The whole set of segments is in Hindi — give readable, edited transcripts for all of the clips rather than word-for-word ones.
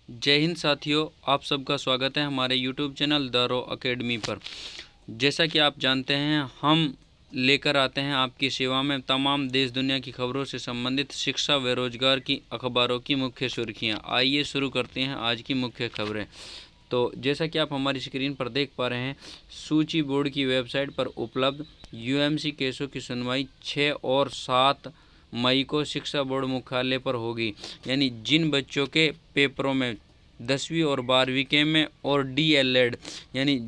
जय हिंद साथियों, आप सबका स्वागत है हमारे YouTube channel the raw academy पर। जैसा कि आप जानते हैं, हम लेकर आते हैं आपकी सेवा में तमाम देश दुनिया की खबरों से संबंधित शिक्षा व रोजगार की अखबारों की मुख्य सुर्खियां। आइए शुरू करते हैं आज की मुख्य खबरें। तो जैसा कि आप हमारी स्क्रीन पर देख पा रहे हैं, सूची बोर्ड की वेबसाइट पर उपलब्ध यूएमसी केसों की सुनवाई 6 और 7 मई को शिक्षा बोर्ड मुख्यालय पर होगी। यानी जिन बच्चों के पेपरों में 10वीं और 12वीं के में और डीएलएड यानी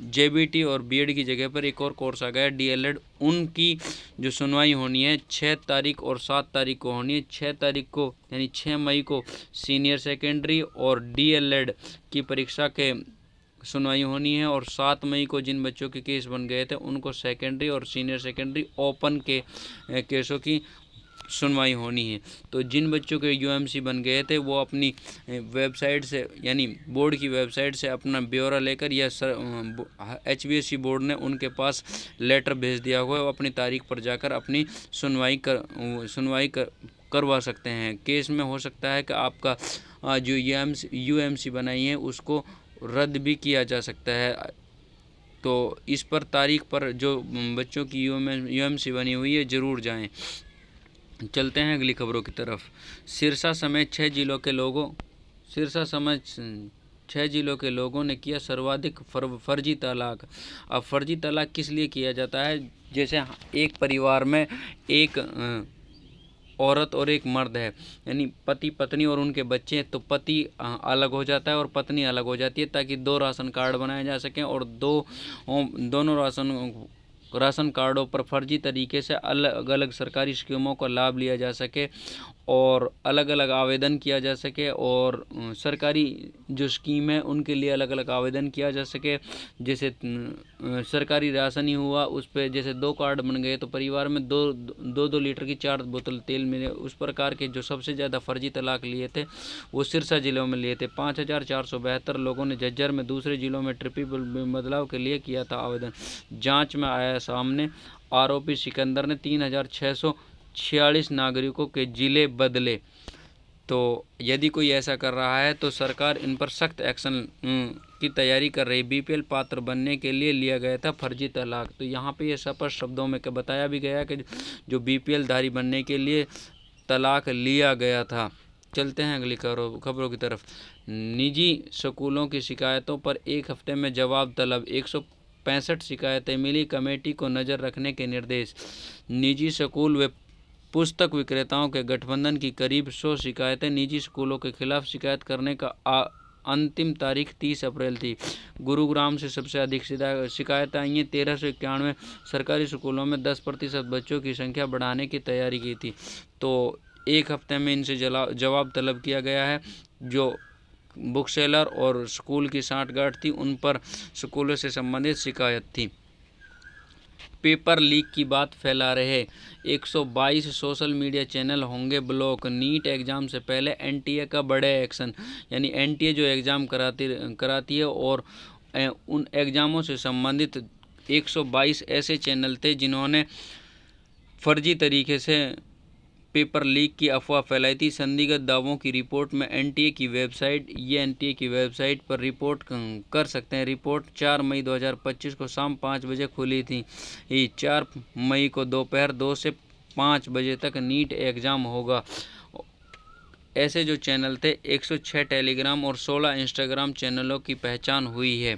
जेबीटी और बीएड की जगह पर एक और कोर्स आ गया डीएलएड, उनकी जो सुनवाई होनी है 6 तारीख और 7 तारीख को होनी है। 6 तारीख को यानी 6 मई को सीनियर सेकेंडरी और डीएलएड की परीक्षा के सुनवाई होनी है, और 7 मई को जिन बच्चों के केस बन गए थे उनको सेकेंडरी और सीनियर सेकेंडरी ओपन के केसों की सुनवाई होनी है। तो जिन बच्चों के यूएमसी बन गए थे वो अपनी वेबसाइट से यानी बोर्ड की वेबसाइट से अपना ब्यौरा लेकर, या HBSC बोर्ड ने उनके पास लेटर भेज दिया हुआ है, वो अपनी तारीख पर जाकर अपनी सुनवाई करवा सकते हैं। केस में हो सकता है कि आपका जो यूएमसी बनाई है उसको रद्द भी किया जा सकता है। तो इस पर तारीख पर जो बच्चों की यूएमसी बनी हुई है ज़रूर जाएं। चलते हैं अगली खबरों की तरफ। सिरसा समेत 6 जिलों के लोगों ने किया सर्वाधिक फर्जी तलाक। अब फर्जी तलाक किस लिए किया जाता है? जैसे एक परिवार में एक औरत और एक मर्द है, यानी पति पत्नी और उनके बच्चे हैं, तो पति अलग हो जाता है और पत्नी अलग हो जाती है, ताकि 2 राशन कार्ड बनाए जा सकें और दोनों राशन कार्डों पर फर्जी तरीके से अलग अलग सरकारी स्कीमों का लाभ लिया जा सके और अलग अलग आवेदन किया जा सके, और सरकारी जो स्कीम है उनके लिए अलग अलग आवेदन किया जा सके। जैसे सरकारी राशन ही हुआ, उस पर जैसे 2 कार्ड बन गए तो परिवार में 2 लीटर की 4 बोतल तेल मिले। उस प्रकार के जो सबसे ज़्यादा फर्जी तलाक लिए थे वो सिरसा जिलों में लिए थे। 5472 लोगों ने झज्जर में दूसरे जिलों में ट्रिपल बदलाव के लिए किया था आवेदन। जाँच में आया सामने आरोपी सिकंदर ने 3646 नागरिकों के जिले बदले। तो यदि कोई ऐसा कर रहा है तो सरकार इन पर सख्त एक्शन की तैयारी कर रही। बीपीएल पात्र बनने के लिए लिया गया था फर्जी तलाक। तो यहाँ पे ये स्पष्ट शब्दों में बताया भी गया कि जो बीपीएल धारी बनने के लिए तलाक लिया गया था। चलते हैं अगली खबरों की तरफ। निजी स्कूलों की शिकायतों पर एक हफ्ते में जवाब तलब। 165 शिकायतें मिली, कमेटी को नज़र रखने के निर्देश। निजी स्कूल व पुस्तक विक्रेताओं के गठबंधन की करीब 100 शिकायतें। निजी स्कूलों के खिलाफ शिकायत करने का अंतिम तारीख 30 अप्रैल थी। गुरुग्राम से सबसे अधिक शिकायतें आई हैं, 1391। सरकारी स्कूलों में 10% बच्चों की संख्या बढ़ाने की तैयारी की थी। तो एक हफ्ते में इनसे जवाब तलब किया गया है। जो बुक सेलर और स्कूल की सांठगांठ थी उन पर स्कूलों से संबंधित शिकायत थी। पेपर लीक की बात फैला रहे 122 सोशल मीडिया चैनल होंगे ब्लॉक। नीट एग्ज़ाम से पहले एनटीए का बड़े एक्शन। यानी एनटीए जो एग्ज़ाम कराती है और उन एग्ज़ामों से संबंधित 122 ऐसे चैनल थे जिन्होंने फर्जी तरीके से पेपर लीक की अफवाह फैलाई थी। संदिग्ध दावों की रिपोर्ट में एनटीए की वेबसाइट पर रिपोर्ट कर सकते हैं। रिपोर्ट 4 मई 2025 को शाम 5 बजे खुली थी। 4 मई को दोपहर 2 से 5 बजे तक नीट एग्ज़ाम होगा। ऐसे जो चैनल थे 106 टेलीग्राम और 16 इंस्टाग्राम चैनलों की पहचान हुई है।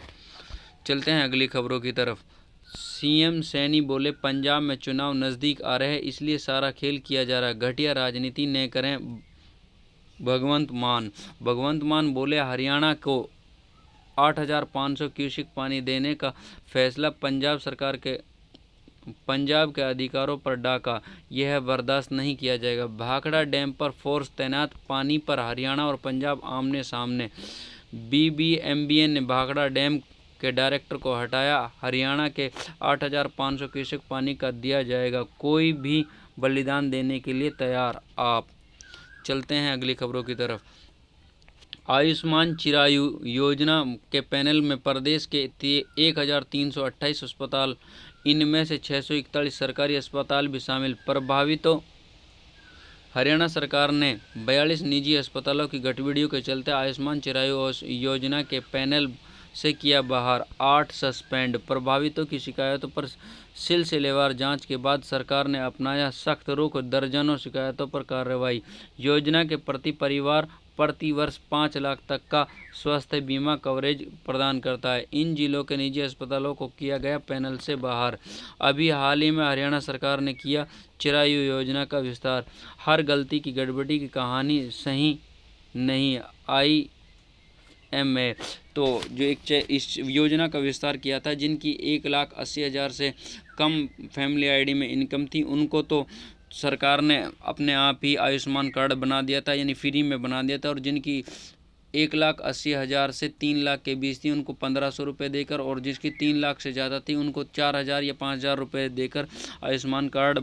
चलते हैं अगली खबरों की तरफ। सीएम सैनी बोले पंजाब में चुनाव नज़दीक आ रहे हैं, इसलिए सारा खेल किया जा रहा है। घटिया राजनीति न करें भगवंत मान बोले हरियाणा को 8500 क्यूसेक पानी देने का फैसला पंजाब के अधिकारों पर डाका, यह बर्दाश्त नहीं किया जाएगा। भाखड़ा डैम पर फोर्स तैनात, पानी पर हरियाणा और पंजाब आमने सामने। BBMBN ने भाखड़ा डैम के डायरेक्टर को हटाया। हरियाणा के 8500 क्यूसेक पानी का दिया जाएगा, कोई भी बलिदान देने के लिए तैयार आप। चलते हैं अगली खबरों की तरफ। आयुष्मान चिरायु योजना के पैनल में प्रदेश के 1328 अस्पताल, इनमें से 641 सरकारी अस्पताल भी शामिल। प्रभावितों हरियाणा सरकार ने 42 निजी अस्पतालों की गतिविधियों के चलते आयुष्मान चिरायु योजना के पैनल से किया बाहर, 8 सस्पेंड। प्रभावितों की शिकायतों पर सिलसिलेवार जांच के बाद सरकार ने अपनाया सख्त रुख, दर्जनों शिकायतों पर कार्रवाई। योजना के प्रति परिवार प्रति वर्ष 5 लाख तक का स्वास्थ्य बीमा कवरेज प्रदान करता है। इन जिलों के निजी अस्पतालों को किया गया पैनल से बाहर। अभी हाल ही में हरियाणा सरकार ने किया चिरायु योजना का विस्तार। हर गलती की गड़बड़ी की कहानी सही नहीं आई MA। तो जो इस योजना का विस्तार किया था, जिनकी 1,80,000 से कम फैमिली ID में इनकम थी, उनको तो सरकार ने अपने आप ही आयुष्मान कार्ड बना दिया था, यानी फ्री में बना दिया था। और जिनकी 1,80,000 से 3 लाख के बीच थी, उनको 1,500 रुपये देकर, और जिसकी 3 लाख से ज़्यादा थी उनको 4,000 या 5,000 रुपये देकर आयुष्मान कार्ड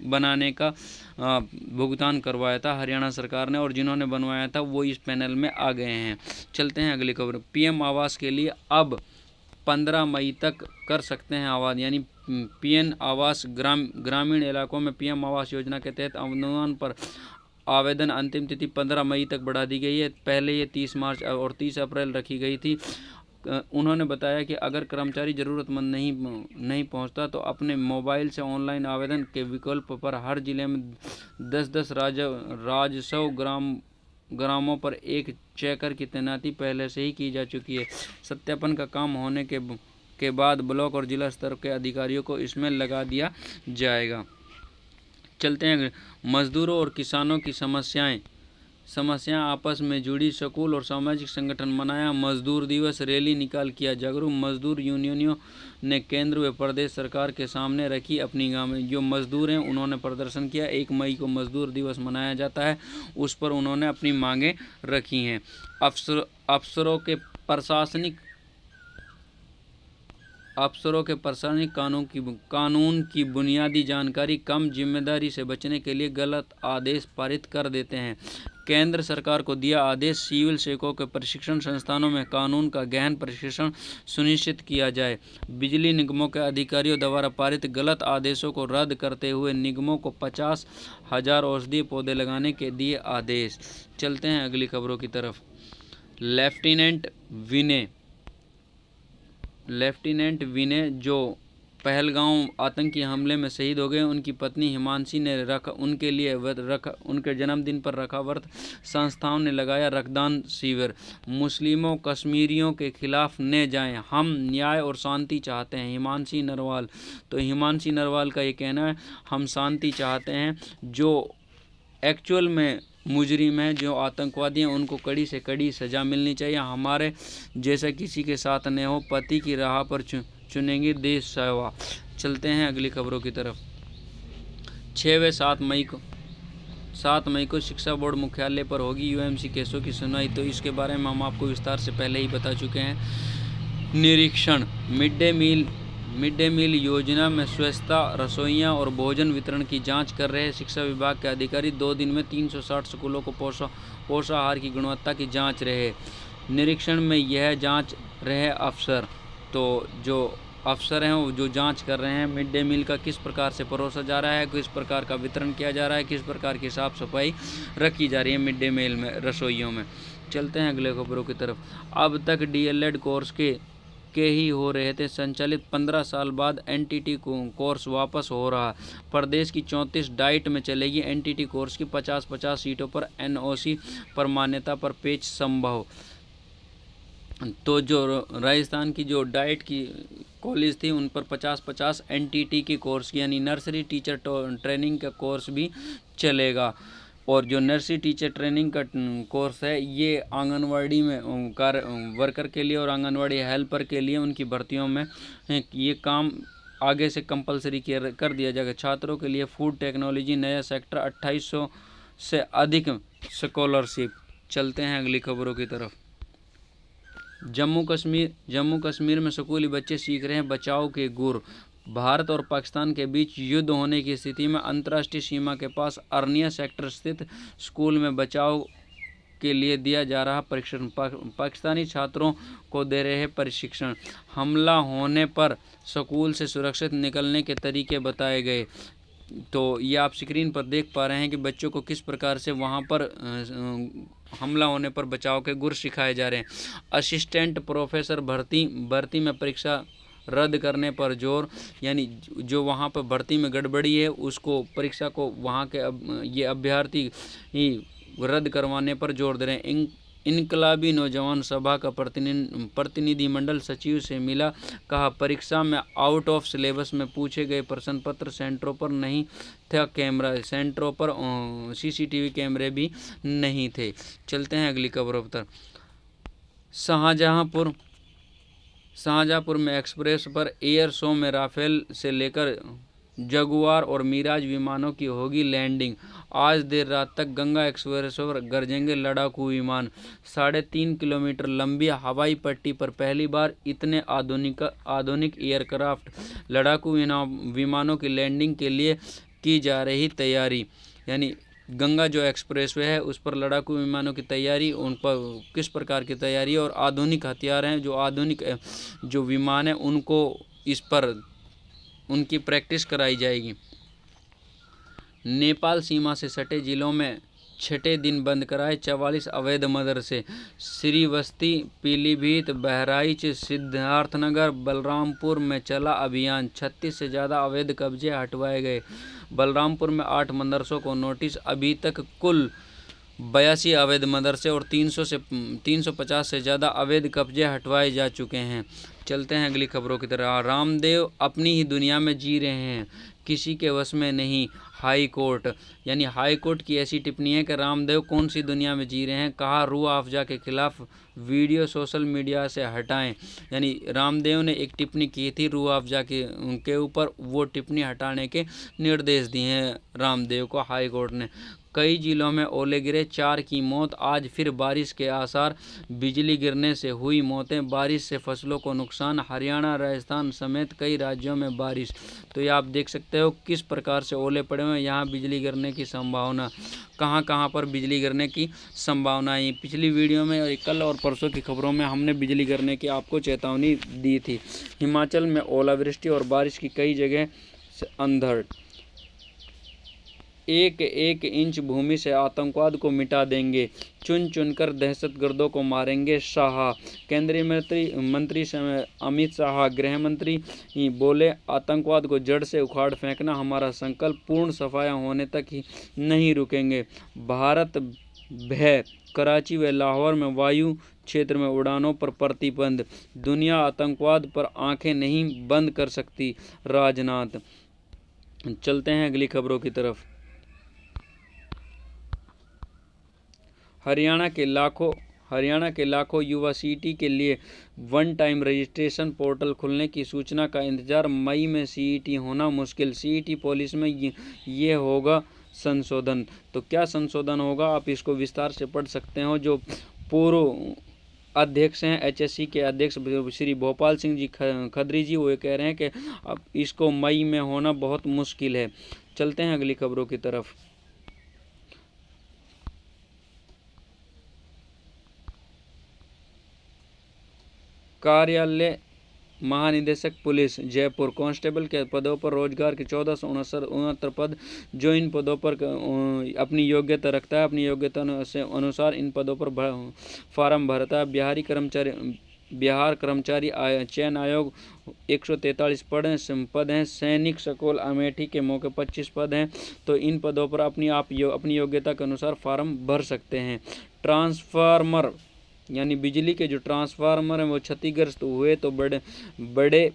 बनाने का भुगतान करवाया था हरियाणा सरकार ने। और जिन्होंने बनवाया था वो इस पैनल में आ गए हैं। चलते हैं अगली खबर। PM आवास के लिए अब 15 मई तक कर सकते हैं आवास, यानी PM आवास ग्रामीण इलाकों में PM आवास योजना के तहत अनुदान पर आवेदन अंतिम तिथि 15 मई तक बढ़ा दी गई है। पहले ये 30 मार्च और 30 अप्रैल रखी गई थी। उन्होंने बताया कि अगर कर्मचारी ज़रूरतमंद नहीं पहुंचता तो अपने मोबाइल से ऑनलाइन आवेदन के विकल्प पर हर जिले में 10-10 राजस्व ग्रामों पर एक चेकर की तैनाती पहले से ही की जा चुकी है। सत्यापन का काम होने के बाद ब्लॉक और जिला स्तर के अधिकारियों को इसमें लगा दिया जाएगा। चलते हैं मजदूरों और किसानों की समस्याएं आपस में जुड़ी। स्कूल और सामाजिक संगठन मनाया मजदूर दिवस, रैली निकाल किया जागरूक। मजदूर यूनियनों ने केंद्र व प्रदेश सरकार के सामने रखी अपनी जो मजदूर हैं उन्होंने प्रदर्शन किया। 1 मई को मजदूर दिवस मनाया जाता है, उस पर उन्होंने अपनी मांगें रखी हैं। अफसरों के प्रशासनिक कानून की बुनियादी जानकारी कम, जिम्मेदारी से बचने के लिए गलत आदेश पारित कर देते हैं। केंद्र सरकार को दिया आदेश, सिविल सेवकों के प्रशिक्षण संस्थानों में कानून का गहन प्रशिक्षण सुनिश्चित किया जाए। बिजली निगमों के अधिकारियों द्वारा पारित गलत आदेशों को रद्द करते हुए निगमों को 50,000 औषधीय पौधे लगाने के दिए आदेश। चलते हैं अगली खबरों की तरफ। लेफ्टिनेंट विनय जो पहलगांव आतंकी हमले में शहीद हो गए, उनकी पत्नी हिमांशी ने उनके जन्मदिन पर रखा व्रत। संस्थाओं ने लगाया रक्तदान शिविर। मुस्लिमों कश्मीरियों के खिलाफ न जाएं, हम न्याय और शांति चाहते हैं। हिमांशी नरवाल। तो हिमांशी नरवाल का ये कहना है, हम शांति चाहते हैं। जो एक्चुअल में मुजरिम हैं, जो आतंकवादी हैं, उनको कड़ी से कड़ी सज़ा मिलनी चाहिए। हमारे जैसा किसी के साथ न हो। पति की राह पर चुनेंगे देश सेवा। चलते हैं अगली खबरों की तरफ। 6 व 7 मई को शिक्षा बोर्ड मुख्यालय पर होगी UMC केसों की सुनवाई। तो इसके बारे में हम आपको विस्तार से पहले ही बता चुके हैं। निरीक्षण। मिड डे मील योजना में स्वच्छता, रसोइयां और भोजन वितरण की जांच कर रहे शिक्षा विभाग के अधिकारी 2 दिन में 360 स्कूलों को पोषाहार की गुणवत्ता की जांच रहे। निरीक्षण में यह जांच रहे अफसर। तो जो अफसर हैं वो जो जांच कर रहे हैं मिड डे मील का किस प्रकार से परोसा जा रहा है, किस प्रकार का वितरण किया जा रहा है, किस प्रकार की साफ़ सफाई रखी जा रही है मिड डे मील में, रसोइयों में। चलते हैं अगले खबरों की तरफ। अब तक DLED कोर्स के ही हो रहे थे संचालित, 15 साल बाद NTT कोर्स वापस हो रहा। प्रदेश की 34 डाइट में चलेगी NTT कोर्स की 50-50 सीटों पर NOC पर मान्यता पर पेश संभव। तो जो राजस्थान की जो डाइट की कॉलेज थी उन पर 50-50 NTT की कोर्स की, यानी नर्सरी टीचर ट्रेनिंग का कोर्स भी चलेगा। और जो नर्सरी टीचर ट्रेनिंग का कोर्स है ये आंगनवाड़ी में वर्कर के लिए और आंगनवाड़ी हेल्पर के लिए उनकी भर्तियों में ये काम आगे से कंपलसरी कर दिया जाएगा। छात्रों के लिए फूड टेक्नोलॉजी नया सेक्टर, 2800 से अधिक स्कॉलरशिप। चलते हैं अगली खबरों की तरफ। जम्मू कश्मीर में स्कूली बच्चे सीख रहे हैं बचाव के गुर। भारत और पाकिस्तान के बीच युद्ध होने की स्थिति में अंतर्राष्ट्रीय सीमा के पास अरनिया सेक्टर स्थित स्कूल में बचाव के लिए दिया जा रहा प्रशिक्षण। पाकिस्तानी छात्रों को दे रहे प्रशिक्षण। हमला होने पर स्कूल से सुरक्षित निकलने के तरीके बताए गए। तो ये आप स्क्रीन पर देख पा रहे हैं कि बच्चों को किस प्रकार से वहाँ पर हमला होने पर बचाव के गुर सिखाए जा रहे हैं। असिस्टेंट प्रोफेसर भर्ती में परीक्षा रद्द करने पर जोर, यानी जो वहाँ पर भर्ती में गड़बड़ी है उसको परीक्षा को वहाँ के ये अभ्यर्थी ही रद्द करवाने पर जोर दे रहे हैं। इनकलाबी नौजवान सभा का प्रतिनिधिमंडल सचिव से मिला, कहा परीक्षा में आउट ऑफ सिलेबस में पूछे गए प्रश्न पत्र सेंटरों पर नहीं था कैमरा, सेंटरों पर सीसीटीवी कैमरे भी नहीं थे। चलते हैं अगली खबरों पर। शाहजहाँपुर में एक्सप्रेस पर एयर शो में राफेल से लेकर जगुआर और मिराज विमानों की होगी लैंडिंग। आज देर रात तक गंगा एक्सप्रेस पर गरजेंगे लड़ाकू विमान। 3.5 किलोमीटर लंबी हवाई पट्टी पर पहली बार इतने आधुनिक एयरक्राफ्ट लड़ाकू विमानों की लैंडिंग के लिए की जा रही तैयारी। यानी गंगा जो एक्सप्रेसवे है उस पर लड़ाकू विमानों की तैयारी, उन पर किस प्रकार की तैयारी और आधुनिक हथियार हैं, जो आधुनिक जो विमान हैं उनको इस पर उनकी प्रैक्टिस कराई जाएगी। नेपाल सीमा से सटे जिलों में छठे दिन बंद कराए 44 अवैध मदरसे। श्रीवस्ती, पीलीभीत, बहराइच, सिद्धार्थनगर, बलरामपुर में चला अभियान। 36 से ज़्यादा अवैध कब्जे हटवाए गए। बलरामपुर में 8 मदरसों को नोटिस। अभी तक कुल 82 अवैध मदरसे और 350 से ज़्यादा अवैध कब्जे हटवाए जा चुके हैं। चलते हैं अगली खबरों की तरह। रामदेव अपनी ही दुनिया में जी रहे हैं, किसी के वश में नहीं। हाई कोर्ट, यानी हाई कोर्ट की ऐसी टिप्पणी है कि रामदेव कौन सी दुनिया में जी रहे हैं। कहा रूह अफ़ज़ा के खिलाफ वीडियो सोशल मीडिया से हटाएं। यानी रामदेव ने एक टिप्पणी की थी रूह अफ़ज़ा के ऊपर, वो टिप्पणी हटाने के निर्देश दिए हैं रामदेव को हाई कोर्ट ने। कई जिलों में ओले गिरे, 4 की मौत। आज फिर बारिश के आसार, बिजली गिरने से हुई मौतें। बारिश से फसलों को नुकसान। हरियाणा, राजस्थान समेत कई राज्यों में बारिश। तो ये आप देख सकते हो किस प्रकार से ओले पड़े हुए हैं। यहाँ बिजली गिरने की संभावना, कहाँ कहाँ पर बिजली गिरने की संभावना है। पिछली वीडियो में और कल और परसों की खबरों में हमने बिजली गिरने की आपको चेतावनी दी थी। हिमाचल में ओलावृष्टि और बारिश की कई जगह से अंधड़। 1 इंच भूमि से आतंकवाद को मिटा देंगे, चुन चुनकर दहशतगर्दों को मारेंगे शाह। केंद्रीय मंत्री अमित शाह, गृह मंत्री बोले आतंकवाद को जड़ से उखाड़ फेंकना हमारा संकल्प, पूर्ण सफाया होने तक ही नहीं रुकेंगे। भारत भय, कराची व लाहौर में वायु क्षेत्र में उड़ानों पर प्रतिबंध। दुनिया आतंकवाद पर आंखें नहीं बंद कर सकती, राजनाथ। चलते हैं अगली खबरों की तरफ। हरियाणा के लाखों युवा सीईटी के लिए वन टाइम रजिस्ट्रेशन पोर्टल खुलने की सूचना का इंतजार। मई में सीईटी होना मुश्किल। सीईटी पॉलिसी में ये होगा संशोधन। तो क्या संशोधन होगा, आप इसको विस्तार से पढ़ सकते हो। जो पूर्व अध्यक्ष हैं एचएससी के अध्यक्ष श्री भोपाल सिंह जी खत्री जी, वो कह रहे हैं कि अब इसको मई में होना बहुत मुश्किल है। चलते हैं अगली खबरों की तरफ। कार्यालय महानिदेशक पुलिस जयपुर, कांस्टेबल के पदों पर रोजगार के 1469 पद। जो इन पदों पर अपनी योग्यता रखता है, अपनी योग्यता से अनुसार इन पदों पर फार्म भरता है। बिहार कर्मचारी चयन आयोग 143 पद हैं। सैनिक स्कूल अमेठी के मौके 25 पद हैं। तो इन पदों पर अपनी योग्यता के अनुसार फार्म भर सकते हैं। ट्रांसफार्मर, यानी बिजली के जो ट्रांसफार्मर हैं वो क्षतिग्रस्त हुए तो बड़े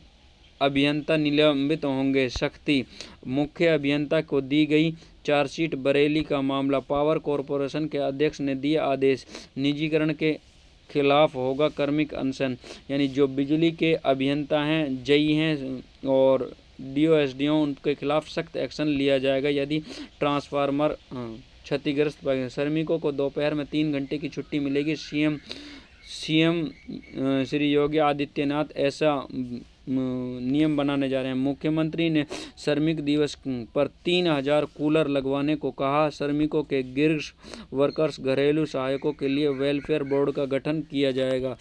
अभियंता निलंबित होंगे। शक्ति, मुख्य अभियंता को दी गई चार्जशीट। बरेली का मामला, पावर कॉरपोरेशन के अध्यक्ष ने दिया आदेश। निजीकरण के खिलाफ होगा कार्मिक अनशन। यानी जो बिजली के अभियंता हैं, जेई हैं और डीओ उनके खिलाफ सख्त एक्शन लिया जाएगा यदि ट्रांसफार्मर क्षतिग्रस्त श्रमिकों को दोपहर में 3 घंटे की छुट्टी मिलेगी। सीएम श्री योगी आदित्यनाथ ऐसा नियम बनाने जा रहे हैं। मुख्यमंत्री ने श्रमिक दिवस पर 3000 कूलर लगवाने को कहा। श्रमिकों के गिग वर्कर्स, घरेलू सहायकों के लिए वेलफेयर बोर्ड का गठन किया जाएगा।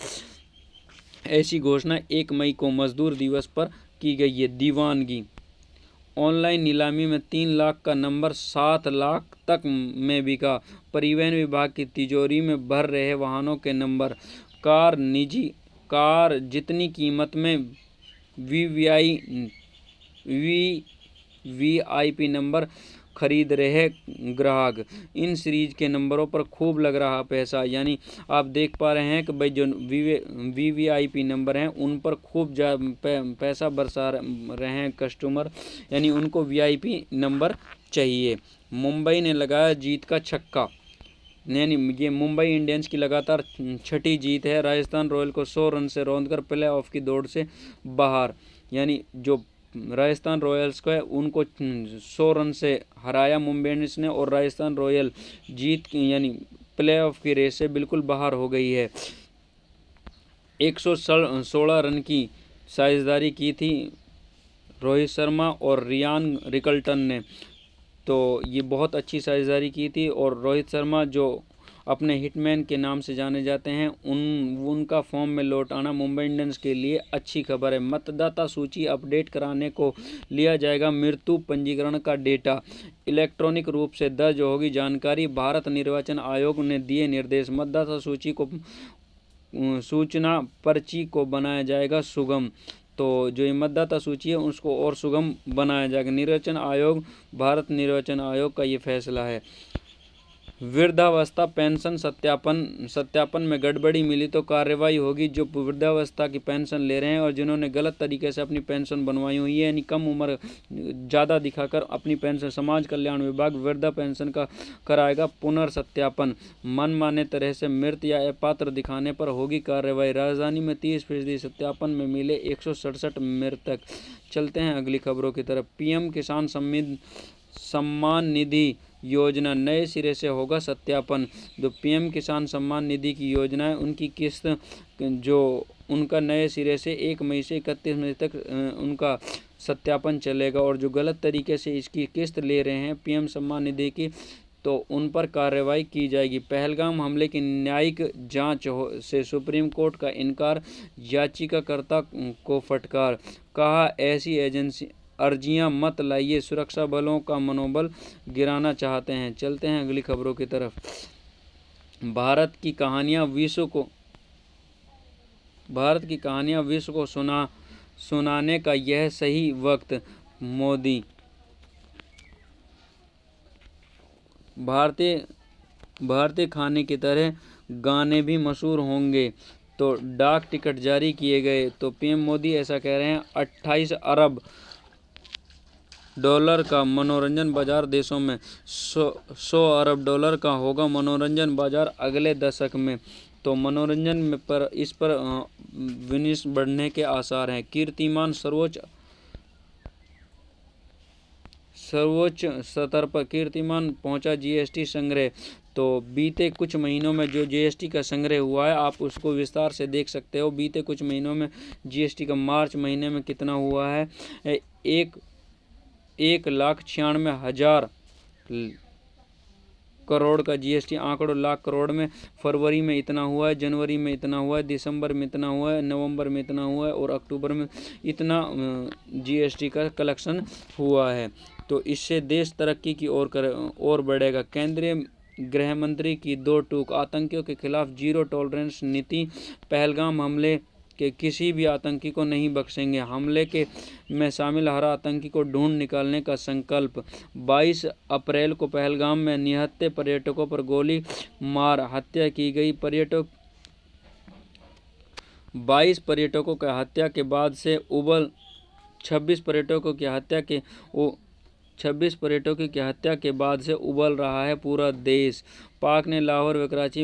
ऐसी घोषणा 1 मई को मजदूर दिवस पर की गई है। दीवानगी, ऑनलाइन नीलामी में 3 लाख का नंबर 7 लाख तक में बिका। परिवहन विभाग की तिजोरी में भर रहे वाहनों के नंबर। निजी कार जितनी कीमत में वीवीआईपी नंबर खरीद रहे ग्राहक। इन सीरीज के नंबरों पर खूब लग रहा पैसा। यानी आप देख पा रहे हैं कि भाई जो वीवीआईपी नंबर हैं उन पर खूब पैसा बरसा रहे हैं कस्टमर, यानी उनको वीआईपी नंबर चाहिए। मुंबई ने लगाया जीत का छक्का, यानी ये मुंबई इंडियंस की लगातार 6ठी जीत है। राजस्थान रॉयल को 100 रन से रौंदकर प्लेऑफ की दौड़ से बाहर। यानी जो राजस्थान रॉयल्स को है उनको 100 रन से हराया मुंबई इंडियंस ने, और राजस्थान रॉयल जीत की यानी प्लेऑफ की रेस से बिल्कुल बाहर हो गई है। 116 रन की साझेदारी की थी रोहित शर्मा और रियान रिकल्टन ने, तो ये बहुत अच्छी साझेदारी की थी। और रोहित शर्मा जो अपने हिटमैन के नाम से जाने जाते हैं, उनका फॉर्म में लौट आना मुंबई इंडियंस के लिए अच्छी खबर है। मतदाता सूची अपडेट कराने को लिया जाएगा मृत्यु पंजीकरण का डेटा। इलेक्ट्रॉनिक रूप से दर्ज होगी जानकारी। भारत निर्वाचन आयोग ने दिए निर्देश। मतदाता सूची को सूचना पर्ची को बनाया जाएगा सुगम। तो जो ये मतदाता सूची है उसको और सुगम बनाया जाएगा। निर्वाचन आयोग, भारत निर्वाचन आयोग का ये फैसला है। वृद्धावस्था पेंशन सत्यापन में गड़बड़ी मिली तो कार्रवाई होगी। जो वृद्धावस्था की पेंशन ले रहे हैं और जिन्होंने गलत तरीके से अपनी पेंशन बनवाई हुई है, यानी कम उम्र ज़्यादा दिखाकर अपनी पेंशन, समाज कल्याण विभाग वृद्धा पेंशन का कराएगा पुनर्सत्यापन। मनमाने तरह से मृत या अपात्र दिखाने पर होगी कार्रवाई। राजधानी में 30% सत्यापन में मिले 167 मृतक। चलते हैं अगली खबरों की तरफ। पीएम किसान सम्मान निधि योजना नए सिरे से होगा सत्यापन। जो पीएम किसान सम्मान निधि की योजना है उनकी किस्त जो उनका नए सिरे से 1 मई से 31 मई तक उनका सत्यापन चलेगा, और जो गलत तरीके से इसकी किस्त ले रहे हैं पीएम सम्मान निधि की, तो उन पर कार्रवाई की जाएगी। पहलगाम हमले की न्यायिक जांच से सुप्रीम कोर्ट का इनकार। याचिकाकर्ता को फटकार। कहा ऐसी एजेंसी अर्जियां मत लाइए, सुरक्षा बलों का मनोबल गिराना चाहते हैं। चलते हैं अगली खबरों की तरफ। भारत की कहानियां विश्व को सुनाने का यह सही वक्त। मोदी। भारतीय खाने की तरह गाने भी मशहूर होंगे, तो डाक टिकट जारी किए गए। तो पीएम मोदी ऐसा कह रहे हैं। 28 अरब डॉलर का मनोरंजन बाजार देशों में। 100 अरब डॉलर का होगा मनोरंजन बाजार अगले दशक में। तो मनोरंजन में पर इस पर विनिवेश बढ़ने के आसार हैं। कीर्तिमान सर्वोच्च स्तर पर कीर्तिमान पहुंचा जीएसटी संग्रह। तो बीते कुछ महीनों में जो जीएसटी का संग्रह हुआ है आप उसको विस्तार से देख सकते हो। बीते कुछ महीनों में जीएसटी का मार्च महीने में कितना हुआ है, 1,96,000 करोड़ का जीएसटी आंकड़ों लाख करोड़ में। फरवरी में इतना हुआ है, जनवरी में इतना हुआ है, दिसंबर में इतना हुआ है, नवंबर में इतना हुआ है और अक्टूबर में इतना जीएसटी का कलेक्शन हुआ है। तो इससे देश तरक्की की ओर बढ़ेगा। केंद्रीय गृह मंत्री की 2 टूक। आतंकियों के खिलाफ जीरो टॉलरेंस नीति। पहलगाम हमले के किसी भी आतंकी को नहीं बख्शेंगे। हमले में शामिल हर आतंकी को ढूंढ निकालने का संकल्प। 22 अप्रैल को पहलगाम में निहत्थे पर्यटकों पर गोली मार हत्या की गई। 22 पर्यटकों की हत्या के बाद से 26 पर्यटकों की हत्या के बाद से उबल रहा है पूरा देश। पाक ने लाहौर व कराची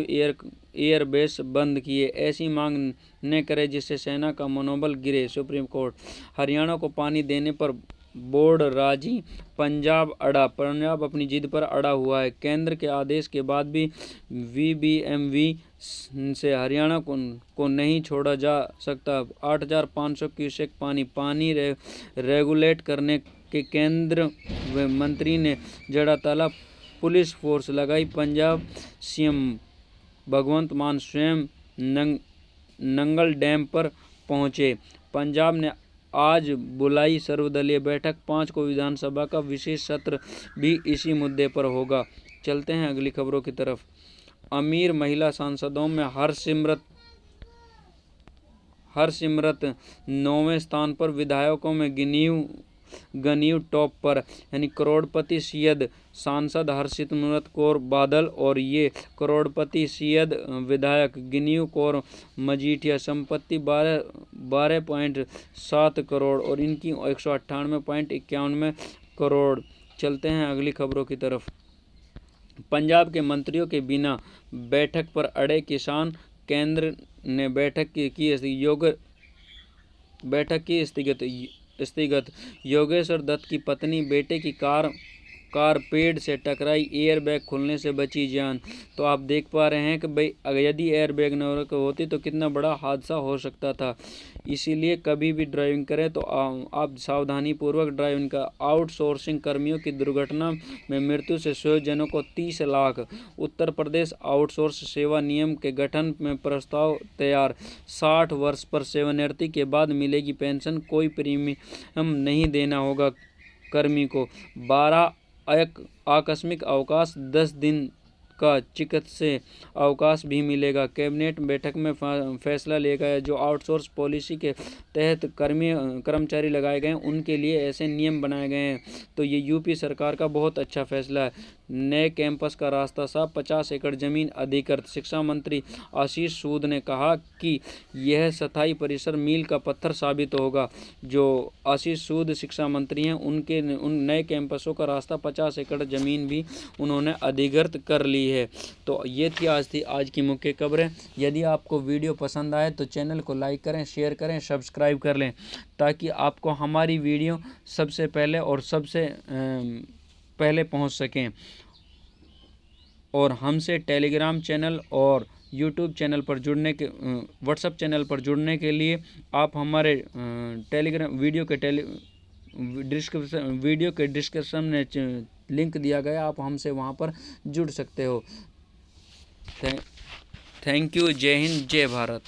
एयरबेस बंद किए। ऐसी मांग न करे जिससे सेना का मनोबल गिरे। Supreme court. हरियाणा को पानी देने पर बोर्ड राजी। पंजाब अपनी जिद पर अड़ा हुआ है। केंद्र के आदेश के बाद भी वीबीएमवी से हरियाणा को नहीं छोड़ा जा सकता। 8,500 क्यूसेक पानी रेगुलेट करने के केंद्र मंत्री ने जड़ा ताला। पुलिस फोर्स लगाई। पंजाब सीएम भगवंत मान स्वयं नंगल डैम पर पहुंचे। पंजाब ने आज बुलाई सर्वदलीय बैठक, 5 को विधानसभा का विशेष सत्र भी इसी मुद्दे पर होगा। चलते हैं अगली खबरों की तरफ। अमीर महिला सांसदों में हरसिमरत 9वें स्थान पर, विधायकों में गनीयू टॉप पर, यानी करोड़पति सैयद सांसद हरसिमरत कौर बादल और ये करोड़पति सैयद विधायक गनीयू कौर मजीठिया। संपत्ति 12.7 करोड़ और इनकी 198.91 करोड़। चलते हैं अगली खबरों की तरफ। पंजाब के मंत्रियों के बिना बैठक पर अड़े किसान, केंद्र ने बैठक की स्थगित। योगेश्वर दत्त की पत्नी बेटे की कार पेड़ से टकराई, एयरबैग खुलने से बची जान। तो आप देख पा रहे हैं कि भाई यदि एयरबैग न होती तो कितना बड़ा हादसा हो सकता था। इसीलिए कभी भी ड्राइविंग करें तो आप सावधानी पूर्वक ड्राइविंग का। आउटसोर्सिंग कर्मियों की दुर्घटना में मृत्यु से स्वजनों को 30 लाख। उत्तर प्रदेश आउटसोर्स सेवा नियम के गठन में प्रस्ताव तैयार। 60 वर्ष पर सेवानिवृत्ति के बाद मिलेगी पेंशन, कोई प्रीमियम नहीं देना होगा कर्मी को। 12 आकस्मिक अवकाश, 10 दिन का चिकित्सीय अवकाश भी मिलेगा। कैबिनेट बैठक में फैसला लिया गया। जो आउटसोर्स पॉलिसी के तहत कर्मचारी लगाए गए हैं उनके लिए ऐसे नियम बनाए गए हैं। तो ये यूपी सरकार का बहुत अच्छा फैसला है। नए कैंपस का रास्ता साफ, 50 एकड़ जमीन अधिकृत। शिक्षा मंत्री आशीष सूद ने कहा कि यह स्थायी परिसर मील का पत्थर साबित होगा। जो आशीष सूद शिक्षा मंत्री हैं उन नए कैंपसों का रास्ता 50 एकड़ जमीन भी उन्होंने अधिकृत कर ली है। तो ये थी आज की मुख्य खबरें। यदि आपको वीडियो पसंद आए तो चैनल को लाइक करें, शेयर करें, सब्सक्राइब कर लें, ताकि आपको हमारी वीडियो सबसे पहले और सबसे पहले पहुंच सकें। और हमसे टेलीग्राम चैनल और यूट्यूब चैनल पर जुड़ने के व्हाट्सएप चैनल पर जुड़ने के लिए आप हमारे टेलीग्राम वीडियो के डिस्क्रिप्शन में लिंक दिया गया, आप हमसे वहां पर जुड़ सकते हो। Thank you. जय हिंद, जय भारत।